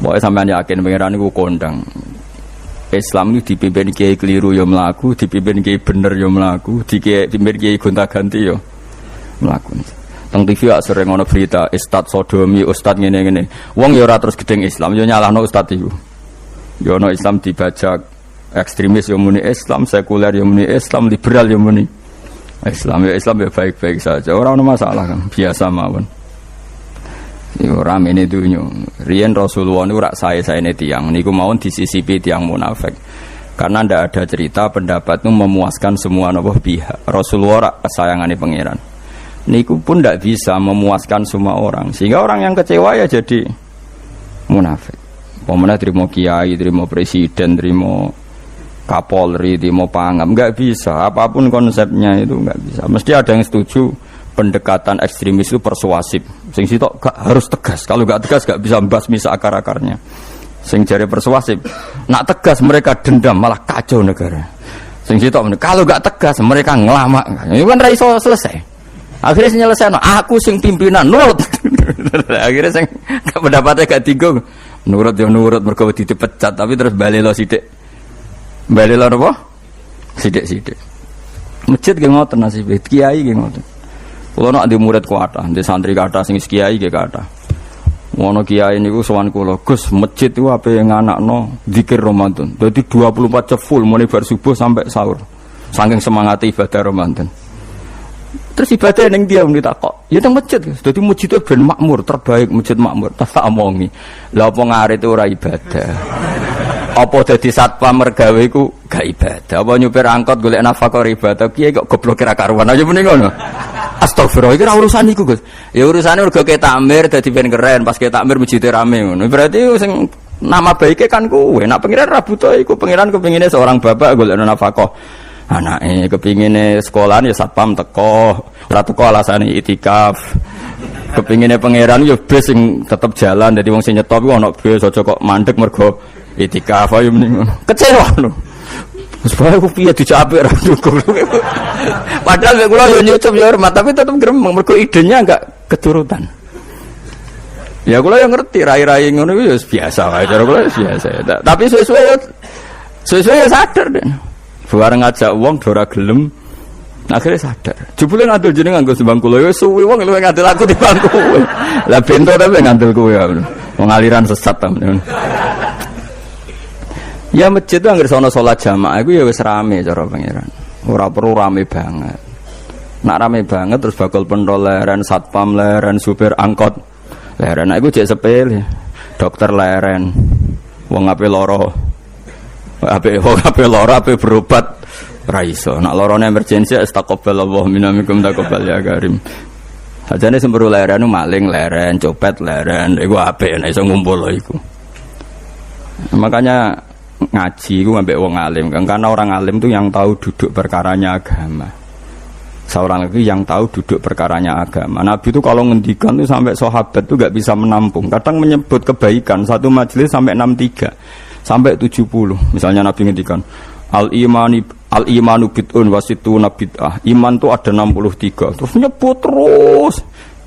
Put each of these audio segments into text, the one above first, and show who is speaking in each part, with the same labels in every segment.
Speaker 1: Pokoknya sampean yakin pangeran iku kondang. Islam itu dipimpin kiai keliru ya mlaku, dipimpin kiai bener ya mlaku, dipimpin kiai gonta-ganti ya mlaku. Teng TV gak sering ana berita ustaz sodomi, ustaz ngene-ngene. Wong ya ora terus gedeng Islam, ya nyalahno ustaz iku. Ya ana Islam dibajak ekstremis ya muni Islam, sekuler ya muni Islam, liberal ya muni Islam. Ya Islam ya baik-baik saja, ora ana masalah kan, biasa mawon. Yo ramene dunyo. Riyen Rasulullah niku rak sae-saene tiyang niku mawon disisipi tiyang munafik. Karena ndak ada cerita pendapat itu memuaskan semua napa pihak. Rasulullah rak kesayangane pangeran. Niku pun ndak bisa memuaskan semua orang. Sehingga orang yang kecewa ya jadi munafik. Pemene trimo kiai, trimo presiden, trimo Kapolri, trimo pangam, enggak bisa. Apapun konsepnya itu enggak bisa. Mesti ada yang setuju pendekatan ekstremis itu persuasif. Sing sitok gak harus tegas. Kalau gak tegas gak bisa membasmi akar-akarnya. Sing jare persuasif, nak tegas mereka dendam malah kacau negara. Sing sitok kalau gak tegas mereka ngelamak. Ini kan ra iso selesai. Akhirnya nyelesaino aku sing pimpinan nurut. Akhirnya sing pendapatnya gak tinggung. Nurut ya nurut mergo dipecat tapi terus bali lo sithik. Bali lo apa? Sithik-sithik. Masjid ge ngoten nasibe, kiai ge ngoten. Kulo nak di murid kuatah, di santri kathah sing kiai ge kathah. Ngono kiai niku sowan kula, Gus, masjid iku ape nganakno zikir Ramadan. Dadi 24 jam full mulai bar subuh sampai sahur. Saking semangate ibadah Ramadan. Terus ibadah ning dia muni takok. Ya teng masjid, dadi masjid itu ben makmur, terbaik masjid makmur. Tak omongi. Lah apa ngarit ora ibadah. Apa dadi satpam mergawe iku gak ibadah. Apa nyupir angkot golek nafkah ibadah. Kiai kok goblok ra karuan aja muni ngono. Astagfirullah, iki ora urusan iku, Gus. Ya urusane mergo ke takmir dadi ben keren, pas ke takmir masjid rame ngono. Berarti sing nama baike kan kowe. Nek pengiran ra butuh iku, pengiran kepingine seorang bapak golek nafkah. Anake kepingine sekolahan ya satpam teko, ora teko alasane itikaf. Kepingine pangeran ya bus sing tetep jalan, dadi wong sing nyetop iku ana bus aja kok mandek mergo itikaf ayo mending. Kecewa lho. Wes bae ku piye dicapik ra dukung. Padahal nek kula yo nyucup yo hormat tapi tetep gremeng mergo idenya enggak keturutan. Ya kula yo ngerti rai-rai ngono iku yo biasa wae cara kula biasa. Tapi sesuai yo sadar den. Bareng ngajak wong ora gelem akhirnya sadar. Jebule ngandel jeneng nganggo sembang kula yo suwi wong luwih ngandel aku timbang kowe. Lah bento tapi ngandel kowe ya. Wong aliran sesat ta. Ya masjid itu anggere sono salat jamaah iku ya wis rame cara pangeran. Ora perlu rame banget. Nak rame banget terus bakal pentol leren, satpam leren, supir angkot leren. Iku jek sepele. Dokter leren. Wong ape lara. Ape lara ape berobat ra iso. Nak larane emergensi astagfirullah minamikum taqabbal ya karim. Sajane semburu leren maling leren, copet leren. Iku ape nek iso ngumpul iku. Makanya ngaji itu ambek wong alim kan, karena orang alim itu yang tahu duduk perkaranya agama. Seorang lagi yang tahu duduk perkaranya agama. Nabi itu kalau ngendikan itu sampai sahabat itu gak bisa menampung. Kadang menyebut kebaikan satu majelis sampai 63 sampai 70. Misalnya Nabi ngendikan al-imanu bid'un wasituna bid'ah. Iman itu ada 63. Terus nyebut terus.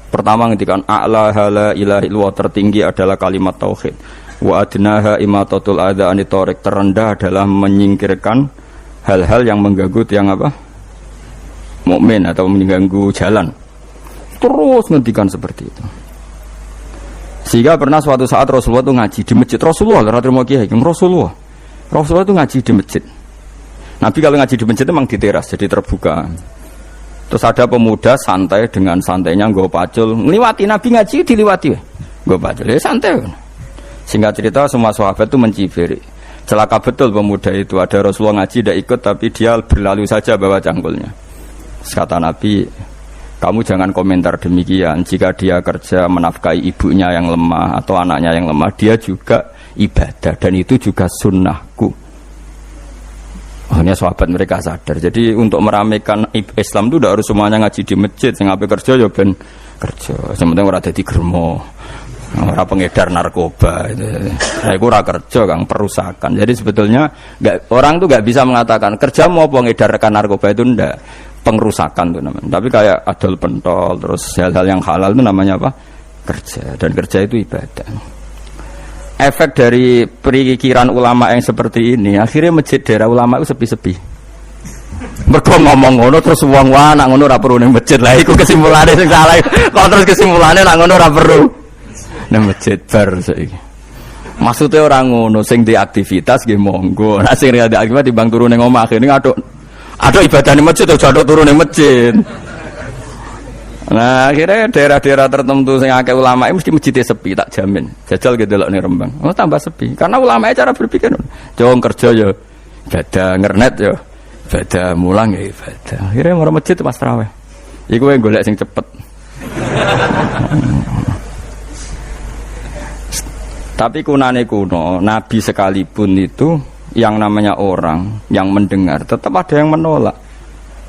Speaker 1: Pertama ngendikan a'la hala ilaha illallah, tertinggi adalah kalimat tauhid. Wa adnaha imatatul adza anit thariq, terendah adalah menyingkirkan hal-hal yang mengganggu tiang apa? Mukmin atau mengganggu jalan. Terus ngendikan seperti itu. Sehingga pernah suatu saat Rasulullah itu ngaji di masjid. Rasulullah itu ngaji di masjid. Nabi kalau ngaji di masjid itu memang di teras, jadi terbuka. Terus ada pemuda santai dengan santainya nggo pacul, ngliwati Nabi ngaji diliwati. Nggo pacul, ya santai. Singkat cerita semua sahabat itu mencibiri. Celaka betul pemuda itu. Ada Rasulullah ngaji tidak ikut tapi dia berlalu saja bawa cangkulnya. Kata Nabi, kamu jangan komentar demikian. Jika dia kerja menafkahi ibunya yang lemah atau anaknya yang lemah, dia juga ibadah dan itu juga sunnahku. Akhirnya sahabat mereka sadar. Jadi untuk meramaikan Islam itu tidak harus semuanya ngaji di masjid. Sing ape kerja ya ben kerja. Sementing ora dadi germo. Orang pengedar narkoba itu, saya kurang kerja kang perusakan. Jadi sebetulnya orang tuh nggak bisa mengatakan kerja mau pengedarkan narkoba itu ndak, pengrusakan tuh namanya. Tapi kayak adol pentol terus hal-hal yang halal itu namanya apa? Kerja, dan kerja itu ibadah. efek dari perikiran ulama yang seperti ini, akhirnya masjid daerah ulama itu sepi-sepi. Mergo ngomong ngono terus wong wae nak ngono ora perlu ning masjid. Lah iku kesimpulane sing salah. Kok terus kesimpulane nak ngono ora perlu ning masjid bar saiki. Maksudnya orang ngono sing di aktivitas nggih monggo. Nek sing ada aktivitas timbang turu ning omah akhirnya aduk ibadah ning masjid aja aduk turu ning masjid. Nah, akhirnya daerah-daerah tertentu sing akeh ulama mesti masjidnya sepi, tak jamin. Jajal gitu delok ning Rembang. Oh, tambah sepi. Karena ulama cara berpikir jauh kerja ya ibadah, ngernet ya ibadah, mulang ya ibadah. Akhirnya mau masjid pas tarawih. Iku yang golek sing cepet. Tapi kunane kuno, Nabi sekalipun itu yang namanya orang yang mendengar tetap ada yang menolak.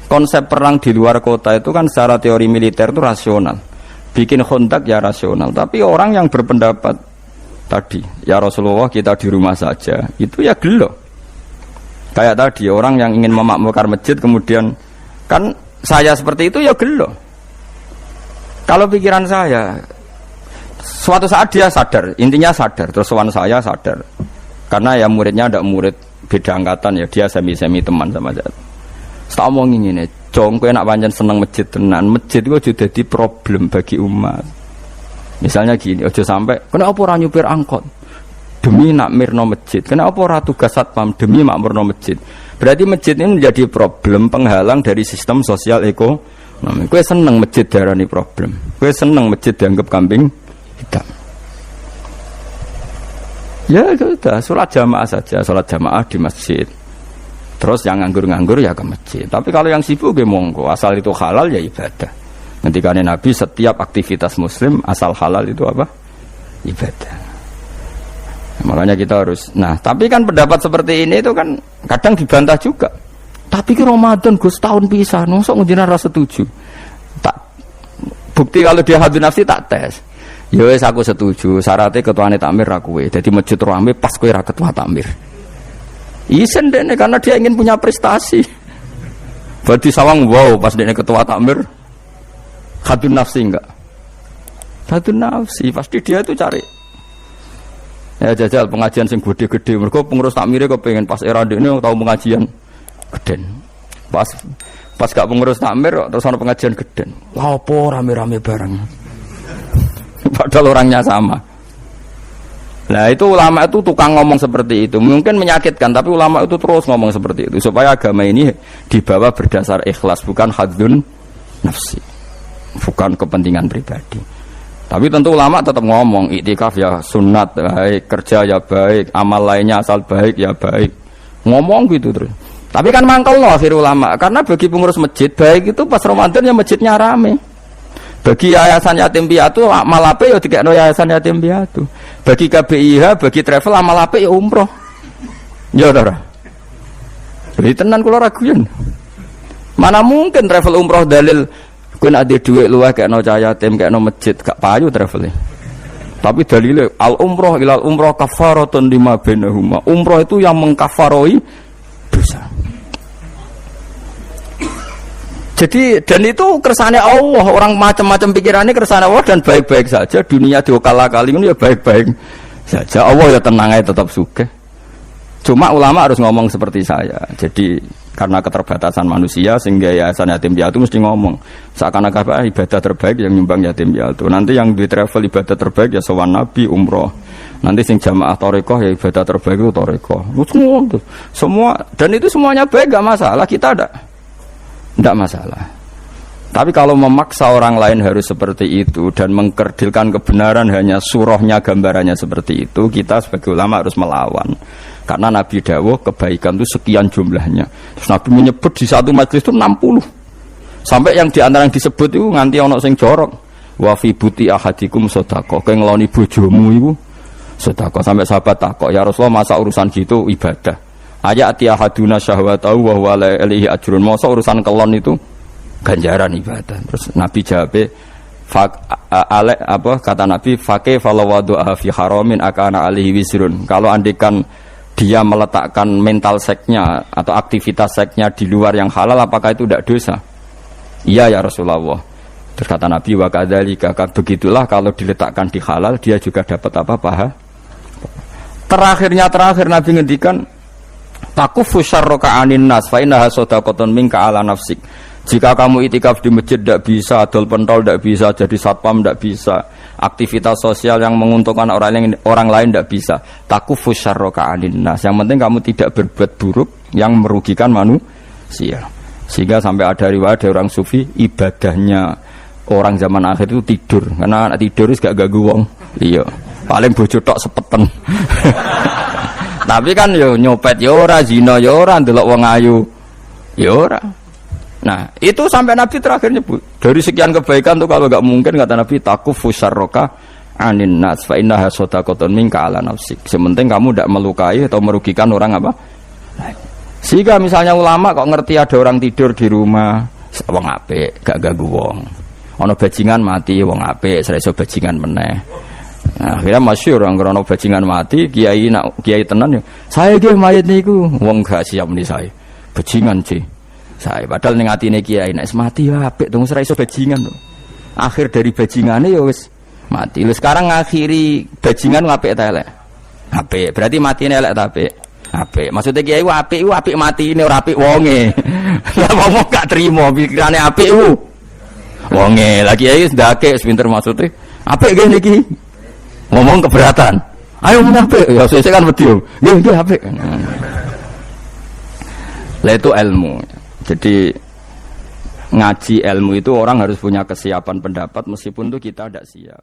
Speaker 1: Konsep perang di luar kota itu kan secara teori militer itu rasional. Bikin kontak ya rasional. Tapi orang yang berpendapat tadi, ya Rasulullah kita di rumah saja, itu ya gelo. Kayak tadi orang yang ingin memakmurkan masjid kemudian kan saya seperti itu ya gelo. Kalau pikiran saya suatu saat dia sadar, intinya sadar, terus sowan saya sadar. Karena ya muridnya ada murid beda angkatan ya, dia semi-semi teman sama saya. Tak omongin ngene, Cong, kowe nak pancen seneng masjid tenan, masjid itu aja dadi problem bagi umat. Misalnya gini, aja sampai kenapa ora nyupir angkot demi nak mirno masjid, kenapa ora tugas satpam demi makmurno masjid. Berarti masjid ini menjadi problem penghalang dari sistem sosial ekonomi. Kowe seneng masjid darani problem, kowe seneng masjid dianggap kambing hitam. Ya sudah, sholat jamaah saja, sholat jamaah di masjid. Terus yang nganggur-nganggur ya ke masjid. Tapi kalau yang sibuk ya monggo, asal itu halal ya ibadah. Ketika Nabi setiap aktivitas muslim asal halal itu apa? Ibadah. Makanya kita harus. Nah, tapi kan pendapat seperti ini itu kan kadang dibantah juga. Tapi ke Ramadan Gus tahun pisah, nosok ngunjina rasa setuju. Tak bukti kalau dia hadun nafsi tak tes. Ya wis aku setuju. Syaratnya ketuane takmir ra kowe. Dadi masjid rame pas kowe ra ketua takmir. Isen dene karena dia ingin punya prestasi. Berarti sawang wow pas dene ketua takmir hadun nafsi enggak? Hadun nafsi pasti dia itu cari. Ya jajal pengajian sing gede-gede. Mergo pengurus takmire kok pengen pas era dene tau pengajian geden. Pas gak pengurus takmir terus ana pengajian geden. Lah opo rame-rame bareng. Padahal orangnya sama. Nah itu ulama itu tukang ngomong seperti itu. Mungkin menyakitkan, tapi ulama itu terus ngomong seperti itu supaya agama ini dibawa berdasar ikhlas, bukan hadzun nafsi, bukan kepentingan pribadi. Tapi tentu ulama tetap ngomong iktikaf ya sunat baik, kerja ya baik, amal lainnya asal baik ya baik. Ngomong gitu terus. Tapi kan mangkel loh akhir ulama, karena bagi pengurus masjid baik itu pas Ramadan ya masjidnya rame. Bagi yayasan yatim piatu amal apik ya dikekno yayasan yatim piatu. Bagi KBIH, bagi travel amal apik ya umroh. Ya ora. Jadi tenan kula raguyen. Mana mungkin travel umroh dalil kowe nek ada dhuwit luwih kekno cah yatim, kekno masjid, gak payu travel. Tapi dalile al umroh ilal umroh kafaratun lima bainahuma. Umroh itu yang mengkafaroi dosa. Jadi dan itu kersane Allah, orang macam-macam pikirannya kersane Allah dan baik-baik saja. Dunia diokal-akali ini ya baik-baik saja. Allah ya tenang aja tetap sugih. Cuma ulama harus ngomong seperti saya. Jadi karena keterbatasan manusia sehingga yayasan yatim piatu mesti ngomong seakan-akan ibadah terbaik yang nyumbang yatim piatu. Nanti yang di travel ibadah terbaik ya sowan Nabi umroh. Nanti sing jamaah thariqah ya ibadah terbaik itu thariqah. Semua dan itu semuanya baik gak masalah, kita ada. Tidak masalah. Tapi kalau memaksa orang lain harus seperti itu dan mengkerdilkan kebenaran hanya surahnya gambarannya seperti itu, kita sebagai ulama harus melawan. Karena Nabi dawuh kebaikan itu sekian jumlahnya. Terus Nabi menyebut di satu majelis itu 60. Sampai yang diantara yang disebut itu nganti ono sing jorok. Wa fi buti ahadikum sedekah. Kowe ngeloni bojomu iku sedekah. Sampai sahabat takok, "Ya Rasulullah, masa urusan gitu ibadah?" Ayati ahaduna syahwatahu wa huwa alaihi ajrun. Masa urusan kelon itu ganjaran ibadah. Terus Nabi jawab, kata Nabi, "Faqih falawadu'a fi haramin akana alaihi wisrun." Kalau andikan dia meletakkan mental seknya atau aktivitas seknya di luar yang halal, apakah itu tidak dosa? Iya ya Rasulullah. Terus kata Nabi, "Wa kadzalika," begitulah kalau diletakkan di halal dia juga dapat apa? Pahala. terakhir Nabi ngendikan takufu syarraka anin nas fa innaha shadaqatun minka ala nafsik. Jika kamu itikaf di masjid tidak bisa, adol pentol tidak bisa, jadi satpam tidak bisa, aktivitas sosial yang menguntungkan orang lain tidak bisa. Takufu syarraka anin nas. Yang penting kamu tidak berbuat buruk yang merugikan manusia. Sehingga sampai ada riwayat dari orang sufi, ibadahnya orang zaman akhir itu tidur, karena anak tidur itu gak ganggu wong. Iya, paling bojo tok sepeten. Tapi kan yo nyopet yo ora, zina yo ora, ndelok wong ayu yo ora. Nah, itu sampai Nabi terakhir nyebut. Dari sekian kebaikan tuh kalau gak mungkin kata Nabi takufu syarraka anin nas fa innaha shadaqatun minka ala nafsik. Sementing kamu tidak melukai atau merugikan orang apa? Sehingga misalnya ulama kok ngerti ada orang tidur di rumah, wong apik, gak ganggu wong. Ana bajingan mati, wong apik, ora iso bajingan meneh. Nah, akhirnya masyhur orang krono bajingan mati, kiai tenan ya. Saya nggih mayit niku, wong gak siap meni saya. Bajingan sih. Saya padahal ning atine kiai nek mati ya apik, tunggu ora iso bajingan lho. Akhir dari bajingane ya wis mati. Lho sekarang ngakhiri bajingan apik ta elek? Apik. Berarti matine elek ta apik? Apik. Maksudnya kiai apik matine ora apik wonge. Lah ngomong gak trimo pikirane apik wonge. Lah kiai wis ndake pinter maksudnya. Apik nggih niki. Ngomong keberatan. Ayo apik. Ya sesuk kan wedi. Nggih apik. Lah itu ilmu. Jadi ngaji ilmu itu orang harus punya kesiapan pendapat meskipun itu kita tidak siap.